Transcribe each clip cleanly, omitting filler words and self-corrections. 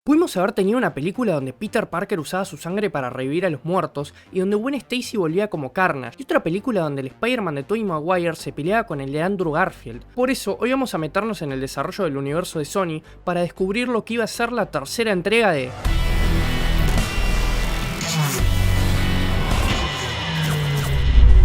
Pudimos haber tenido una película donde Peter Parker usaba su sangre para revivir a los muertos y donde Gwen Stacy volvía como Carnage, y otra película donde el Spider-Man de Tobey Maguire se peleaba con el de Andrew Garfield. Por eso, hoy vamos a meternos en el desarrollo del universo de Sony para descubrir lo que iba a ser la tercera entrega de...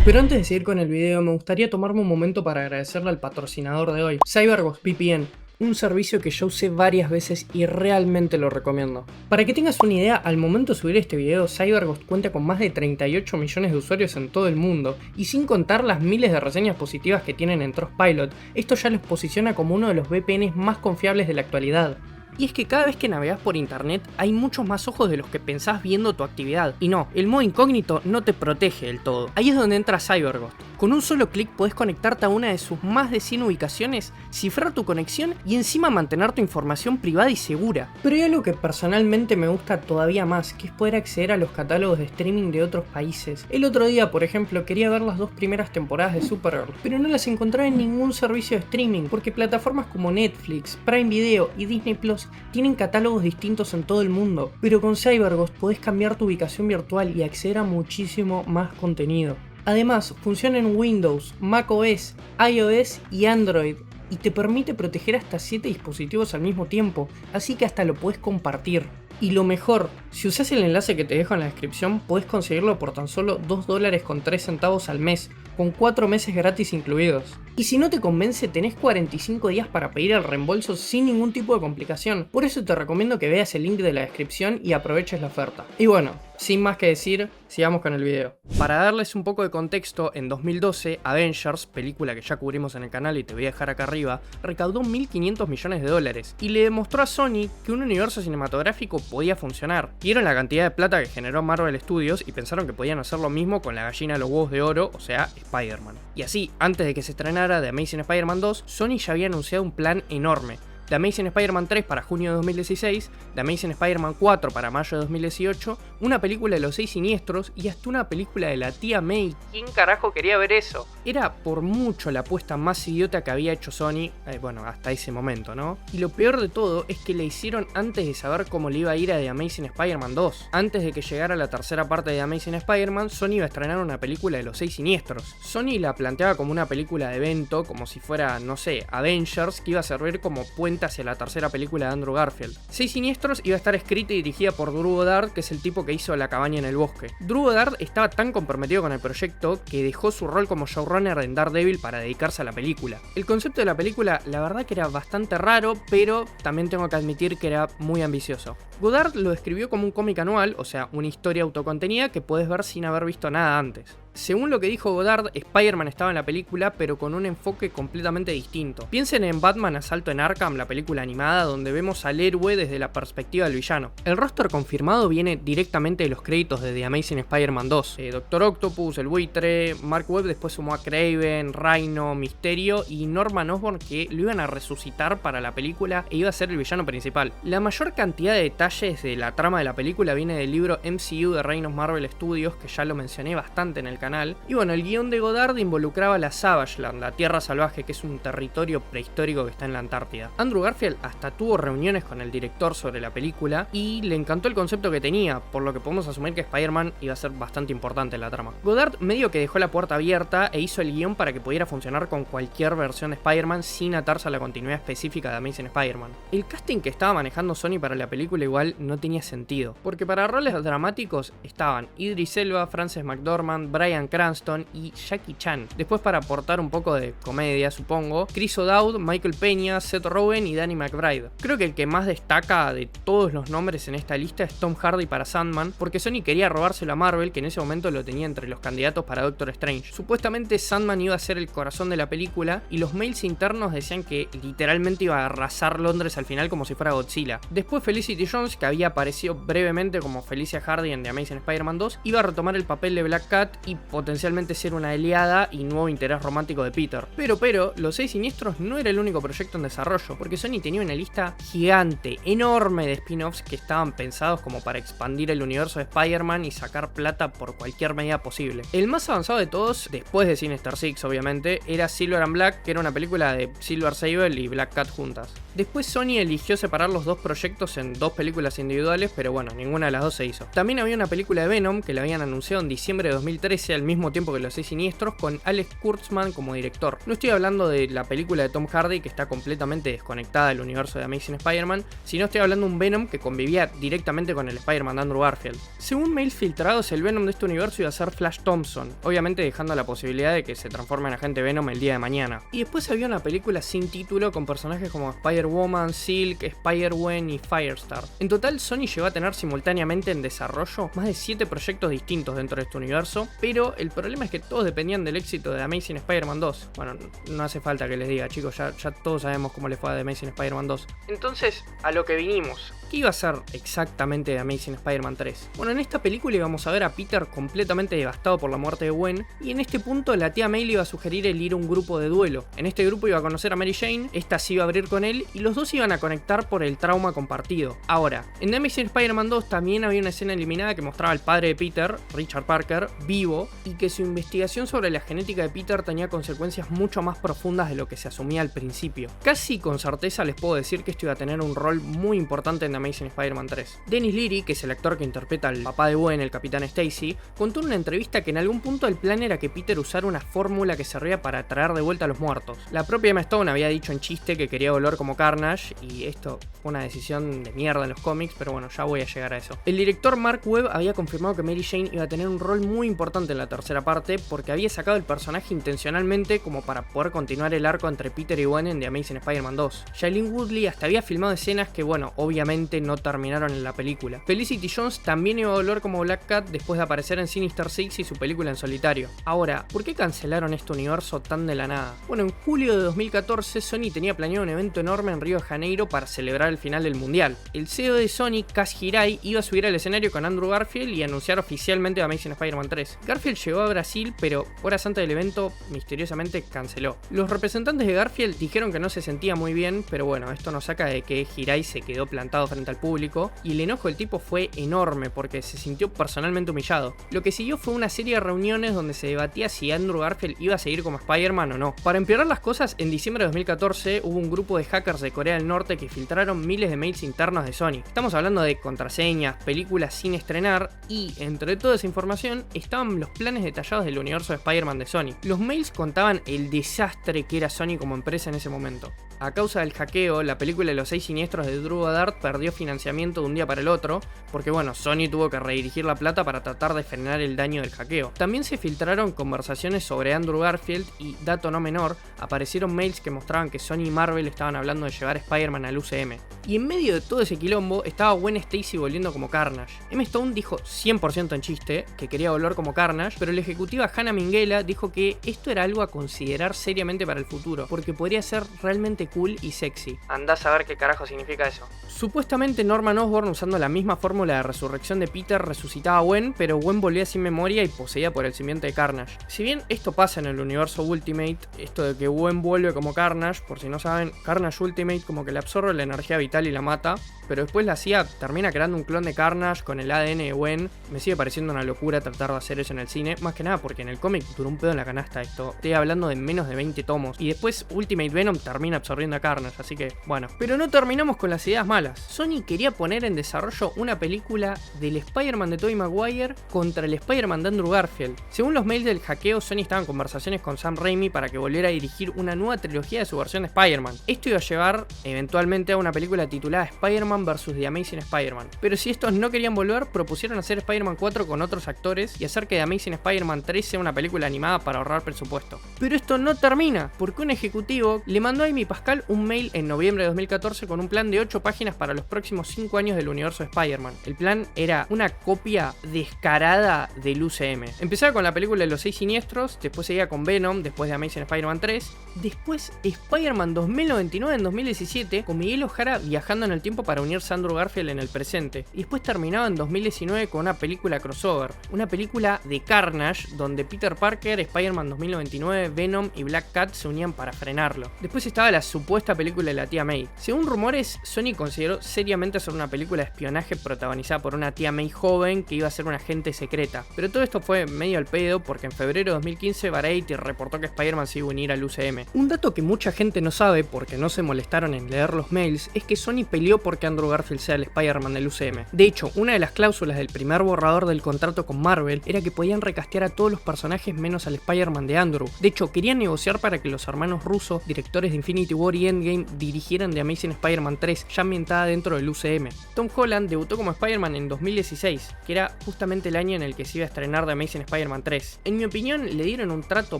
Pero antes de seguir con el video, me gustaría tomarme un momento para agradecerle al patrocinador de hoy, CyberGhost VPN, un servicio que yo usé varias veces y realmente lo recomiendo. Para que tengas una idea, al momento de subir este video, CyberGhost cuenta con más de 38 millones de usuarios en todo el mundo, y sin contar las miles de reseñas positivas que tienen en Trustpilot, esto ya los posiciona como uno de los VPNs más confiables de la actualidad. Y es que cada vez que navegas por internet hay muchos más ojos de los que pensás viendo tu actividad. Y no, el modo incógnito no te protege del todo. Ahí es donde entra CyberGhost. Con un solo clic podés conectarte a una de sus más de 100 ubicaciones, cifrar tu conexión y encima mantener tu información privada y segura. Pero hay algo que personalmente me gusta todavía más, que es poder acceder a los catálogos de streaming de otros países. El otro día, por ejemplo, quería ver las dos primeras temporadas de Supergirl, pero no las encontraba en ningún servicio de streaming, porque plataformas como Netflix, Prime Video y Disney Plus tienen catálogos distintos en todo el mundo. Pero con CyberGhost podés cambiar tu ubicación virtual y acceder a muchísimo más contenido. Además, funciona en Windows, macOS, iOS y Android, y te permite proteger hasta 7 dispositivos al mismo tiempo, así que hasta lo podés compartir. Y lo mejor, si usas el enlace que te dejo en la descripción, podés conseguirlo por tan solo $2.03 al mes, con 4 meses gratis incluidos. Y si no te convence, tenés 45 días para pedir el reembolso sin ningún tipo de complicación. Por eso te recomiendo que veas el link de la descripción y aproveches la oferta. Y bueno, sin más que decir, sigamos con el video. Para darles un poco de contexto, en 2012, Avengers, película que ya cubrimos en el canal y te voy a dejar acá arriba, recaudó 1.500 millones de dólares y le demostró a Sony que un universo cinematográfico podía funcionar. Vieron la cantidad de plata que generó Marvel Studios y pensaron que podían hacer lo mismo con la gallina de los huevos de oro, o sea, Spider-Man. Y así, antes de que se estrenara The Amazing Spider-Man 2, Sony ya había anunciado un plan enorme. The Amazing Spider-Man 3 para junio de 2016, The Amazing Spider-Man 4 para mayo de 2018, una película de los 6 siniestros y hasta una película de la tía May. ¿Quién carajo quería ver eso? Era por mucho la apuesta más idiota que había hecho Sony, bueno, hasta ese momento, ¿no? Y lo peor de todo es que la hicieron antes de saber cómo le iba a ir a The Amazing Spider-Man 2. Antes de que llegara la tercera parte de The Amazing Spider-Man, Sony iba a estrenar una película de los 6 siniestros. Sony la planteaba como una película de evento, como si fuera, no sé, Avengers, que iba a servir como puente hacia la tercera película de Andrew Garfield. 6 siniestros iba a estar escrita y dirigida por Drew Goddard, que es el tipo que hizo La cabaña en el bosque. Drew Goddard estaba tan comprometido con el proyecto que dejó su rol como showrunner en Daredevil para dedicarse a la película. El concepto de la película, la verdad que era bastante raro, pero también tengo que admitir que era muy ambicioso. Goddard lo describió como un cómic anual, o sea, una historia autocontenida que puedes ver sin haber visto nada antes. Según lo que dijo Goddard, Spider-Man estaba en la película, pero con un enfoque completamente distinto. Piensen en Batman Asalto en Arkham, la película animada, donde vemos al héroe desde la perspectiva del villano. El roster confirmado viene directamente de los créditos de The Amazing Spider-Man 2. Doctor Octopus, el buitre, Mark Webb después sumó a Kraven, Rhino, Mysterio y Norman Osborn, que lo iban a resucitar para la película e iba a ser el villano principal. La mayor cantidad de detalles de la trama de la película viene del libro MCU de Reign of Marvel Studios, que ya lo mencioné bastante en el canal. Y bueno, el guión de Goddard involucraba la Savage Land, la Tierra Salvaje, que es un territorio prehistórico que está en la Antártida. Andrew Garfield hasta tuvo reuniones con el director sobre la película y le encantó el concepto que tenía, por lo que podemos asumir que Spider-Man iba a ser bastante importante en la trama. Goddard medio que dejó la puerta abierta e hizo el guión para que pudiera funcionar con cualquier versión de Spider-Man sin atarse a la continuidad específica de Amazing Spider-Man. El casting que estaba manejando Sony para la película igual no tenía sentido, porque para roles dramáticos estaban Idris Elba, Frances McDormand, Bryan Cranston y Jackie Chan. Después, para aportar un poco de comedia, supongo, Chris O'Dowd, Michael Peña, Seth Rogen y Danny McBride. Creo que el que más destaca de todos los nombres en esta lista es Tom Hardy para Sandman, porque Sony quería robárselo a Marvel, que en ese momento lo tenía entre los candidatos para Doctor Strange. Supuestamente Sandman iba a ser el corazón de la película y los mails internos decían que literalmente iba a arrasar Londres al final como si fuera Godzilla. Después Felicity Jones, que había aparecido brevemente como Felicia Hardy en The Amazing Spider-Man 2, iba a retomar el papel de Black Cat y potencialmente ser una aliada y nuevo interés romántico de Peter. Pero, Los Seis Siniestros no era el único proyecto en desarrollo, porque Sony tenía una lista gigante, enorme de spin-offs que estaban pensados como para expandir el universo de Spider-Man y sacar plata por cualquier medida posible. El más avanzado de todos, después de Sinister Six obviamente, era Silver and Black, que era una película de Silver Sable y Black Cat juntas. Después Sony eligió separar los dos proyectos en dos películas individuales, pero bueno, ninguna de las dos se hizo. También había una película de Venom que la habían anunciado en diciembre de 2013, al mismo tiempo que Los Seis Siniestros, con Alex Kurtzman como director. No estoy hablando de la película de Tom Hardy, que está completamente desconectada del universo de Amazing Spider-Man, sino estoy hablando de un Venom que convivía directamente con el Spider-Man de Andrew Garfield. Según mails filtrados, el Venom de este universo iba a ser Flash Thompson, obviamente dejando la posibilidad de que se transforme en agente Venom el día de mañana. Y después había una película sin título con personajes como Spider-Woman, Silk, Spider-Gwen y Firestar. En total, Sony llegó a tener simultáneamente en desarrollo más de 7 proyectos distintos dentro de este universo, pero el problema es que todos dependían del éxito de Amazing Spider-Man 2. Bueno, no hace falta que les diga, chicos, ya todos sabemos cómo le fue a The Amazing Spider-Man 2. Entonces, a lo que vinimos. ¿Qué iba a ser exactamente de Amazing Spider-Man 3? Bueno, en esta película íbamos a ver a Peter completamente devastado por la muerte de Gwen, y en este punto la tía May le iba a sugerir el ir a un grupo de duelo. En este grupo iba a conocer a Mary Jane, esta se iba a abrir con él, y los dos iban a conectar por el trauma compartido. Ahora, en The Amazing Spider-Man 2 también había una escena eliminada que mostraba al padre de Peter, Richard Parker, vivo, y que su investigación sobre la genética de Peter tenía consecuencias mucho más profundas de lo que se asumía al principio. Casi con certeza les puedo decir que esto iba a tener un rol muy importante en The Amazing Spider-Man 3. Dennis Leary, que es el actor que interpreta al papá de Gwen, el Capitán Stacy, contó en una entrevista que en algún punto el plan era que Peter usara una fórmula que servía para traer de vuelta a los muertos. La propia Emma Stone había dicho en chiste que quería volver como Carnage, y esto fue una decisión de mierda en los cómics, pero bueno, ya voy a llegar a eso. El director Mark Webb había confirmado que Mary Jane iba a tener un rol muy importante en la tercera parte, porque había sacado el personaje intencionalmente como para poder continuar el arco entre Peter y Gwen en The Amazing Spider-Man 2. Shailene Woodley hasta había filmado escenas que, bueno, obviamente no terminaron en la película. Felicity Jones también iba a volver como Black Cat después de aparecer en Sinister Six y su película en solitario. Ahora, ¿por qué cancelaron este universo tan de la nada? Bueno, en julio de 2014 Sony tenía planeado un evento enorme en Río de Janeiro para celebrar el final del mundial. El CEO de Sony, Kaz Hirai, iba a subir al escenario con Andrew Garfield y anunciar oficialmente Amazing Spider-Man 3. Garfield llegó a Brasil, pero horas antes del evento misteriosamente canceló. Los representantes de Garfield dijeron que no se sentía muy bien, pero bueno, esto nos saca de que Hirai se quedó plantado frente al público, y el enojo del tipo fue enorme porque se sintió personalmente humillado. Lo que siguió fue una serie de reuniones donde se debatía si Andrew Garfield iba a seguir como Spider-Man o no. Para empeorar las cosas, en diciembre de 2014 hubo un grupo de hackers de Corea del Norte que filtraron miles de mails internos de Sony. Estamos hablando de contraseñas, películas sin estrenar, y entre toda esa información estaban los planes detallados del universo de Spider-Man de Sony. Los mails contaban el desastre que era Sony como empresa en ese momento. A causa del hackeo, la película de Los Seis Siniestros de Drew Goddard perdió financiamiento de un día para el otro, porque bueno, Sony tuvo que redirigir la plata para tratar de frenar el daño del hackeo. También se filtraron conversaciones sobre Andrew Garfield y, dato no menor, aparecieron mails que mostraban que Sony y Marvel estaban hablando de llevar a Spider-Man al UCM. Y en medio de todo ese quilombo estaba Gwen Stacy volviendo como Carnage. Emma Stone dijo 100% en chiste que quería volver como Carnage, pero la ejecutiva Hannah Minghella dijo que esto era algo a considerar seriamente para el futuro, porque podría ser realmente cool y sexy. Andás a ver qué carajo significa eso. Supuestamente Norman Osborn, usando la misma fórmula de resurrección de Peter, resucitaba a Gwen, pero Gwen volvía sin memoria y poseída por el simbionte de Carnage. Si bien esto pasa en el universo Ultimate, esto de que Gwen vuelve como Carnage, por si no saben, Carnage Ultimate como que le absorbe la energía vital y la mata, pero después la CIA termina creando un clon de Carnage con el ADN de Gwen. Me sigue pareciendo una locura tratar de hacer eso en el cine, más que nada porque en el cómic duró un pedo en la canasta esto. Estoy hablando de menos de 20 tomos, y después Ultimate Venom termina absorbiendo a Carnage, así que bueno. Pero no terminamos con las ideas malas. Sony quería poner en desarrollo una película del Spider-Man de Tobey Maguire contra el Spider-Man de Andrew Garfield. Según los mails del hackeo, Sony estaba en conversaciones con Sam Raimi para que volviera a dirigir una nueva trilogía de su versión de Spider-Man. Esto iba a llevar eventualmente a una película titulada Spider-Man vs. The Amazing Spider-Man. Pero si estos no querían volver, propusieron hacer Spider-Man 4 con otros actores y hacer que The Amazing Spider-Man 3 sea una película animada para ahorrar presupuesto. Pero esto no termina, porque un ejecutivo le mandó a Amy Pascal un mail en noviembre de 2014 con un plan de 8 páginas para los próximos 5 años del universo de Spider-Man. El plan era una copia descarada del UCM. Empezaba con la película de Los Seis Siniestros, después seguía con Venom, después de Amazing Spider-Man 3, después Spider-Man 2099 en 2017, con Miguel O'Hara viajando en el tiempo para unirse a Andrew Garfield en el presente, y después terminaba en 2019 con una película crossover, una película de Carnage, donde Peter Parker, Spider-Man 2099, Venom y Black Cat se unían para frenarlo. Después estaba la supuesta película de la tía May. Según rumores, Sony consideró seriamente hacer una película de espionaje protagonizada por una tía May joven que iba a ser una agente secreta. Pero todo esto fue medio al pedo porque en febrero de 2015 Variety reportó que Spider-Man se iba a unir al UCM. Un dato que mucha gente no sabe porque no se molestaron en leer los mails es que Sony peleó porque Andrew Garfield sea el Spider-Man del UCM. De hecho, una de las cláusulas del primer borrador del contrato con Marvel era que podían recastear a todos los personajes menos al Spider-Man de Andrew. De hecho, querían negociar para que los hermanos Russo, directores de Infinity War y Endgame, dirigieran The Amazing Spider-Man 3, ya ambientada dentro del UCM. Tom Holland debutó como Spider-Man en 2016, que era justamente el año en el que se iba a estrenar The Amazing Spider-Man 3. En mi opinión, le dieron un trato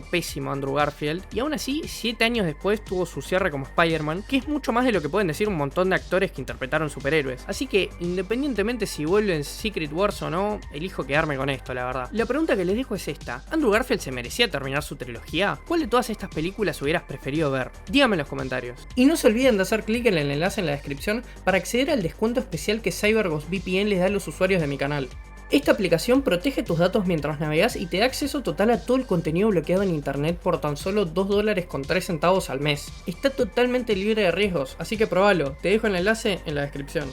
pésimo a Andrew Garfield, y aún así, 7 años después tuvo su cierre como Spider-Man, que es mucho más de lo que pueden decir un montón de actores que interpretaron superhéroes. Así que, independientemente si vuelven Secret Wars o no, elijo quedarme con esto, la verdad. La pregunta que les dejo es esta: ¿Andrew Garfield se merecía terminar su trilogía? ¿Cuál de todas estas películas hubieras preferido ver? Díganme en los comentarios. Y no se olviden de hacer clic en el enlace en la descripción para acceder al descuento especial que CyberGhost VPN les da a los usuarios de mi canal. Esta aplicación protege tus datos mientras navegas y te da acceso total a todo el contenido bloqueado en internet por tan solo $2.03 al mes. Está totalmente libre de riesgos, así que probalo. Te dejo el enlace en la descripción.